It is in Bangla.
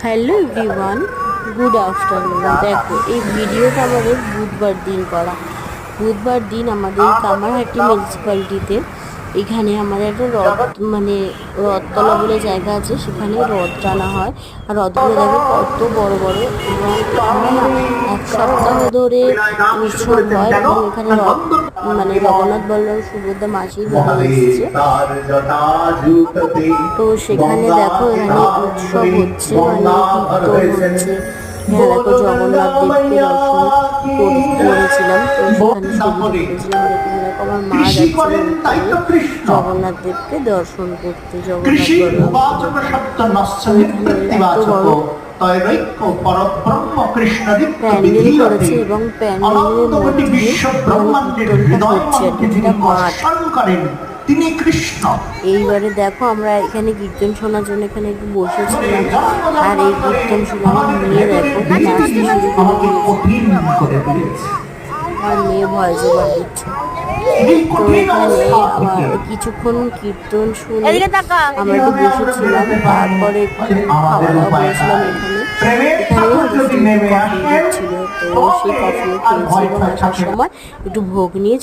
Hello everyone, good afternoon. দেখো, এই ভিডিওটা আমাদের বুধবার দিন করা। বুধবার দিন আমাদের কামারহাটি মিউনিসিপ্যালিটিতে এখানে আমাদের একটা রথ রথতলা বলে জায়গা আছে, সেখানে রথ টানা হয়। আর রথগুলো দেখো কত বড় বড়, এবং এখানে না 1 সপ্তাহ ধরে উৎসব হয়। এবং এখানে রথ জগন্নাথ বলরাম সুভদ্রা মাসির বেরিয়ে এসেছে। তো সেখানে দেখো এখানে উৎসব হচ্ছে, কীর্তন হচ্ছে। হ্যাঁ দেখো, জগন্নাথ দেবকে দর্শন করেছিলাম। তো সেখানে ছবি তুলেছিলাম। দেখো আমার মা যাচ্ছে জগন্নাথ দেবকে দর্শন করতে, জগন্নাথ এত বড় প্যান্ডেল করেছে, এবং প্যান্ডেলের মধ্যে কীর্তনটা হচ্ছে। এটা মাঠ। তিনি কৃষ্ণ। এইবারে দেখো আমরা এখানে কীর্তন শোনার জন্য এখানে একটু বসেছিলাম। আর এই কীর্তন শোনা আমার মেয়ে দেখো নাচতে শুরু করে দিয়েছে। আমার মেয়ে ভয় জোগাড় দিচ্ছে। তো এখানে আমার কিছুক্ষণ কীর্তন শুনে আমরা একটু বসেছিলাম। তারপরে খাওয়া দাওয়া করেছিলাম এখানে ছিল। তো সেই কফিও খেয়েছি, এবং আসার সময় একটু ভোগ নিয়ে